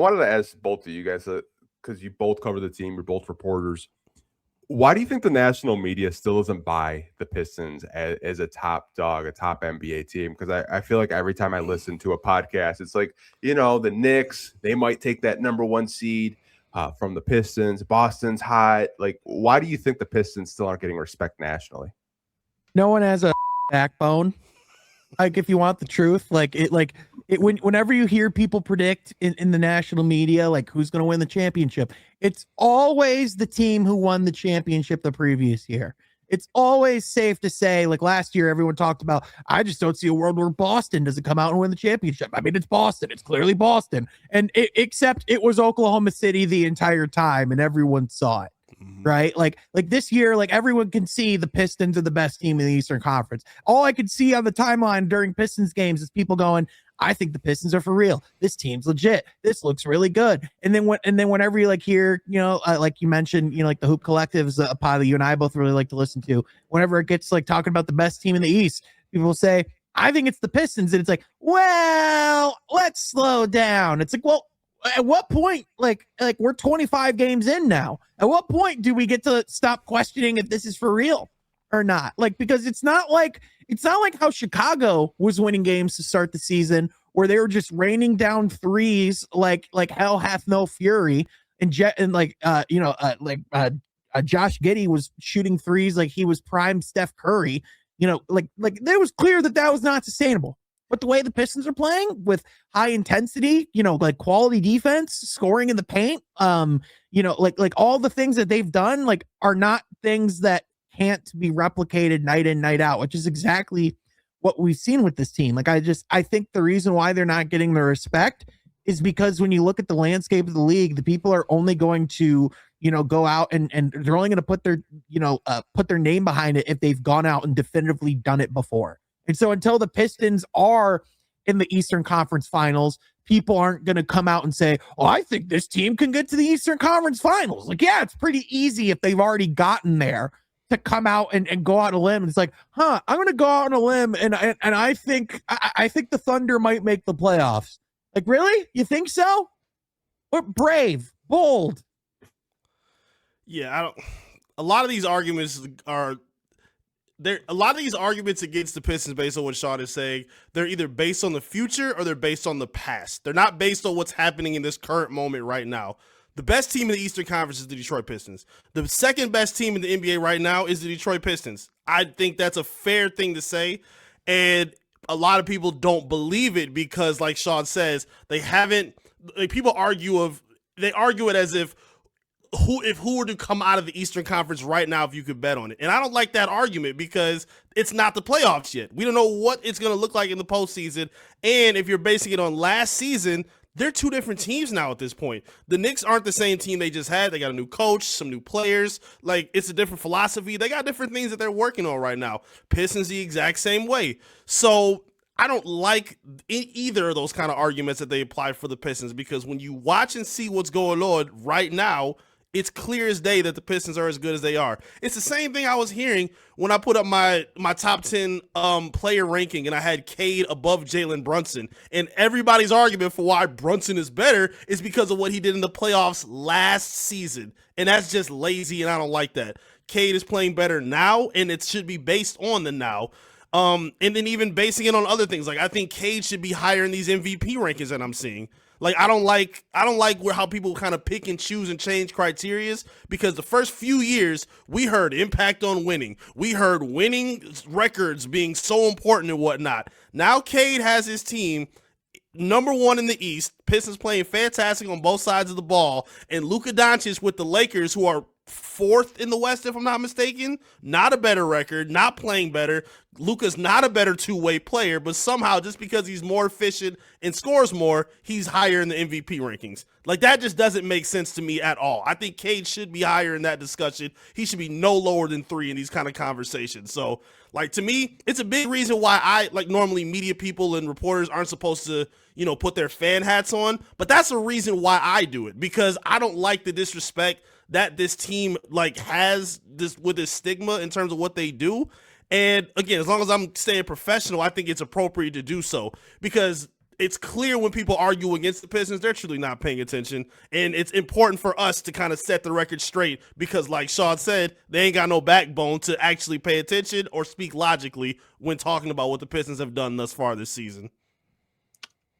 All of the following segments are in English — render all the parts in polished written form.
I wanted to ask both of you guys, because you both cover the team, you're both reporters. Why do you think the national media still doesn't buy the Pistons as a top dog, a top NBA team? Because I feel like every time I listen to a podcast, it's like, the Knicks, they might take that number one seed from the Pistons. Boston's hot. Like, why do you think the Pistons still aren't getting respect nationally? No one has a backbone. Like, if you want the truth, whenever you hear people predict in the national media, like who's going to win the championship, it's always the team who won the championship the previous year. It's always safe to say, like last year, everyone talked about, I just don't see a world where Boston doesn't come out and win the championship. I mean, it's Boston. It's clearly Boston. Except it was Oklahoma City the entire time, and everyone saw it. Right? Like this year, like everyone can see the Pistons are the best team in the Eastern Conference. All I could see on the timeline during Pistons games is people going, I think the Pistons are for real. This team's legit. This looks really good. And then whenever you like hear, like you mentioned, like the Hoop Collective is a pod that you and I both really like to listen to. Whenever it gets like talking about the best team in the East, people will say, I think it's the Pistons. And it's like, well, let's slow down. It's like, well, at what point, like we're 25 games in now. At what point do we get to stop questioning if this is for real or not? Like, because it's not like how Chicago was winning games to start the season, where they were just raining down threes like hell hath no fury, and Josh Giddey was shooting threes like he was prime Steph Curry. Like it was clear that was not sustainable. But the way the Pistons are playing with high intensity, like quality defense, scoring in the paint, like all the things that they've done, like are not things that can't be replicated night in, night out, which is exactly what we've seen with this team. Like, I think the reason why they're not getting the respect is because when you look at the landscape of the league, the people are only going to, go out and they're only going to put their name behind it if they've gone out and definitively done it before. And so until the Pistons are in the Eastern Conference Finals, people aren't going to come out and say, oh, I think this team can get to the Eastern Conference Finals. Like, yeah, it's pretty easy if they've already gotten there to come out and go out on a limb. And it's like, I'm going to go out on a limb, and I think the Thunder might make the playoffs. Like, really? You think so? We're brave, bold. Yeah, a lot of these arguments are there. A lot of these arguments against the Pistons, based on what Sean is saying, they're either based on the future or they're based on the past. They're not based on what's happening in this current moment right now. The best team in the Eastern Conference is the Detroit Pistons. The second best team in the NBA right now is the Detroit Pistons. I think that's a fair thing to say, and a lot of people don't believe it because, like Sean says, they haven't. Like, people argue it as if who were to come out of the Eastern Conference right now if you could bet on it. And I don't like that argument because it's not the playoffs yet. We don't know what it's going to look like in the postseason. And if you're basing it on last season, they're two different teams now at this point. The Knicks aren't the same team they just had. They got a new coach, some new players. Like, it's a different philosophy. They got different things that they're working on right now. Pistons the exact same way. So I don't like either of those kind of arguments that they apply for the Pistons, because when you watch and see what's going on right now, it's clear as day that the Pistons are as good as they are. It's the same thing I was hearing when I put up my top 10 player ranking and I had Cade above Jalen Brunson. And everybody's argument for why Brunson is better is because of what he did in the playoffs last season. And that's just lazy, and I don't like that. Cade is playing better now, and it should be based on the now. And then even basing it on other things. Like, I think Cade should be higher in these MVP rankings that I'm seeing. Like, I don't like how people kind of pick and choose and change criterias, because the first few years we heard impact on winning. We heard winning records being so important and whatnot. Now Cade has his team number one in the East. Pistons playing fantastic on both sides of the ball, and Luka Doncic with the Lakers, who are fourth in the West, if I'm not mistaken. Not a better record, not playing better. Luka's not a better two-way player, but somehow, just because he's more efficient and scores more, he's higher in the MVP rankings. Like, that just doesn't make sense to me at all. I think Cade should be higher in that discussion. He should be no lower than 3 in these kind of conversations. So, like, to me, it's a big reason why normally media people and reporters aren't supposed to, put their fan hats on. But that's a reason why I do it, because I don't like the disrespect that this team has this with this stigma in terms of what they do. And again, as long as I'm staying professional, I think it's appropriate to do so, because it's clear when people argue against the Pistons, they're truly not paying attention. And it's important for us to kind of set the record straight because, like Sean said, they ain't got no backbone to actually pay attention or speak logically when talking about what the Pistons have done thus far this season.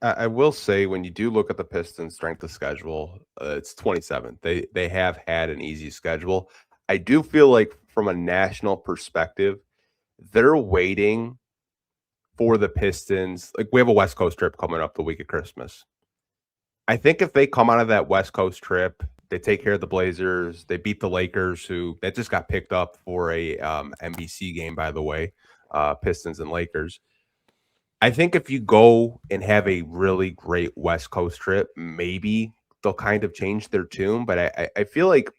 I will say, when you do look at the Pistons' strength of schedule, it's 27th. They have had an easy schedule. I do feel like from a national perspective, they're waiting for the Pistons. Like, we have a West Coast trip coming up the week of Christmas. I think if they come out of that West Coast trip, they take care of the Blazers, they beat the Lakers, who that just got picked up for a NBC game, by the way, Pistons and Lakers. I think if you go and have a really great West Coast trip, maybe they'll kind of change their tune. But I feel like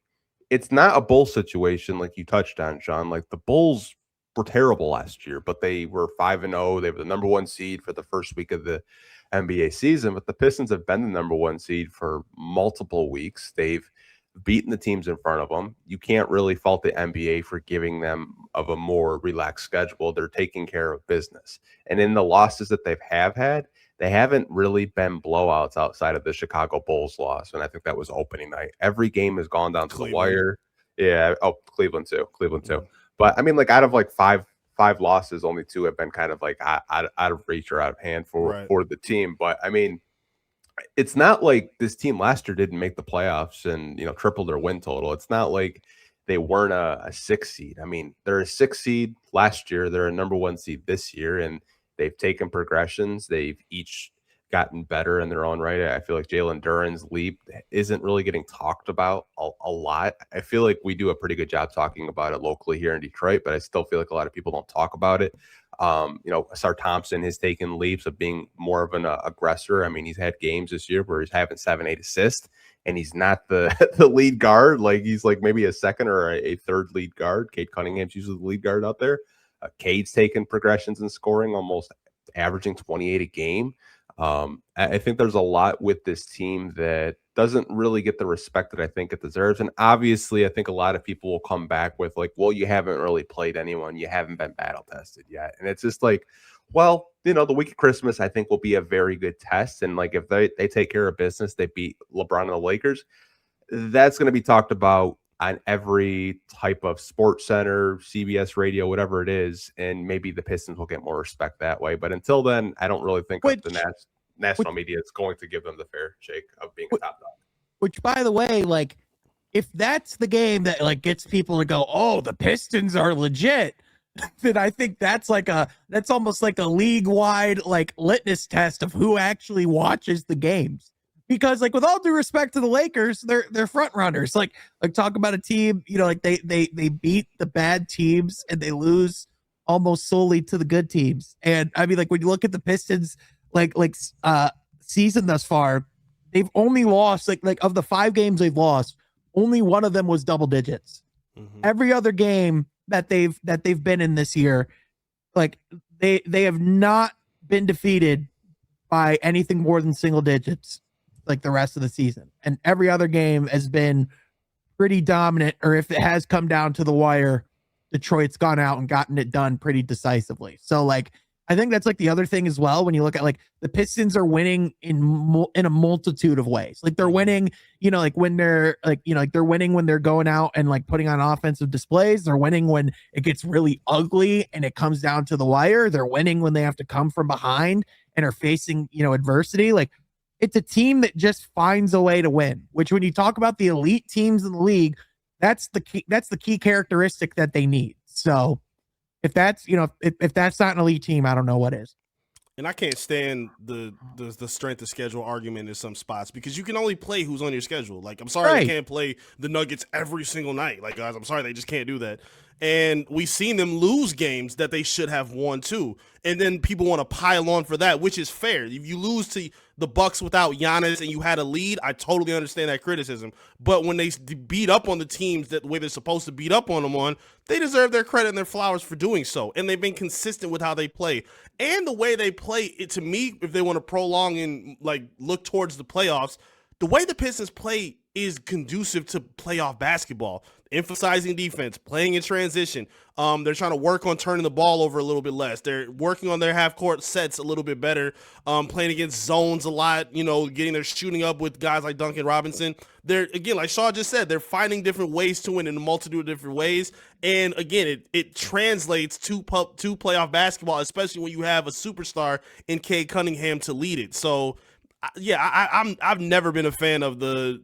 it's not a Bull situation like you touched on, Sean. Like, the Bulls were terrible last year, but they were 5-0. They were the number one seed for the first week of the NBA season. But the Pistons have been the number one seed for multiple weeks. They've beaten the teams in front of them. You can't really fault the NBA for giving them of a more relaxed schedule. They're taking care of business. And in the losses that they have had, they haven't really been blowouts outside of the Chicago Bulls loss. And I think that was opening night. Every game has gone down to the wire. Yeah. Oh, Cleveland too. But I mean, like, out of like five losses, only 2 have been kind of like out of reach or out of hand for the team. But I mean, it's not like this team last year didn't make the playoffs and, tripled their win total. It's not like they weren't a 6 seed. I mean, they're a 6 seed last year. They're a number 1 seed this year, and they've taken progressions. They've each gotten better in their own right. I feel like Jalen Duren's leap isn't really getting talked about a lot. I feel like we do a pretty good job talking about it locally here in Detroit, but I still feel like a lot of people don't talk about it. Asar Thompson has taken leaps of being more of an aggressor. I mean, he's had games this year where he's having 7-8 assists, and he's not the lead guard. Like, he's like maybe a second or a third lead guard. Cade Cunningham's usually the lead guard out there. Cade's taken progressions in scoring, almost averaging 28 a game. I think there's a lot with this team that doesn't really get the respect that I think it deserves. And obviously, I think a lot of people will come back with like, well, you haven't really played anyone. You haven't been battle tested yet. And it's just like, well, the week of Christmas, I think, will be a very good test. And like, if they take care of business, they beat LeBron and the Lakers, that's going to be talked about on every type of Sports Center, CBS radio, whatever it is, and maybe the Pistons will get more respect that way. But until then, I don't really think the national media is going to give them the fair shake of being a top dog. Which, by the way, like, if that's the game that like gets people to go, oh, the Pistons are legit, then I think that's almost like a league-wide like litmus test of who actually watches the games. Because, like, with all due respect to the Lakers, they're front runners. Like talk about a team, like they beat the bad teams and they lose almost solely to the good teams. And I mean, like, when you look at the Pistons, season thus far, they've only lost like of the 5 games they've lost, only one of them was double digits. Mm-hmm. Every other game that they've been in this year, like they have not been defeated by anything more than single digits like the rest of the season. And every other game has been pretty dominant, or if it has come down to the wire, Detroit's gone out and gotten it done pretty decisively. So like, I think that's like the other thing as well. When you look at like the Pistons are winning in a multitude of ways. Like they're winning, like when they're like, they're winning when they're going out and like putting on offensive displays. They're winning when it gets really ugly and it comes down to the wire. They're winning when they have to come from behind and are facing, adversity. Like, it's a team that just finds a way to win, which when you talk about the elite teams in the league, that's the key characteristic that they need. So if that's, if that's not an elite team, I don't know what is. And I can't stand the strength of schedule argument in some spots because you can only play who's on your schedule. Like, I'm sorry, they can't play the Nuggets every single night. Like, guys, I'm sorry, they just can't do that. And we've seen them lose games that they should have won too. And then people want to pile on for that, which is fair. If you lose to the Bucks without Giannis and you had a lead, I totally understand that criticism. But when they beat up on the teams the way they're supposed to beat up on them they deserve their credit and their flowers for doing so. And they've been consistent with how they play. And the way they play, to me, if they want to prolong and like look towards the playoffs, the way the Pistons play is conducive to playoff basketball, emphasizing defense, playing in transition. They're trying to work on turning the ball over a little bit less. They're working on their half court sets a little bit better, playing against zones a lot, getting their shooting up with guys like Duncan Robinson. They're, again, like Shaw just said, they're finding different ways to win in a multitude of different ways. And again, it translates to playoff basketball, especially when you have a superstar in Cade Cunningham to lead it. So, I've never been a fan of the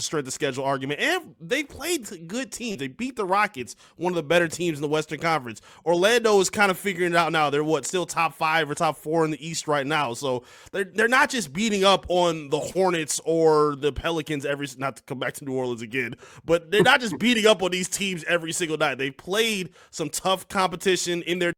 strength of schedule argument, and they played good teams. They beat the Rockets, one of the better teams in the Western Conference. Orlando is kind of figuring it out now. They're still top 5 or top 4 in the East right now. So they're not just beating up on the Hornets or the Pelicans not to come back to New Orleans again, but they're not just beating up on these teams every single night. They played some tough competition in their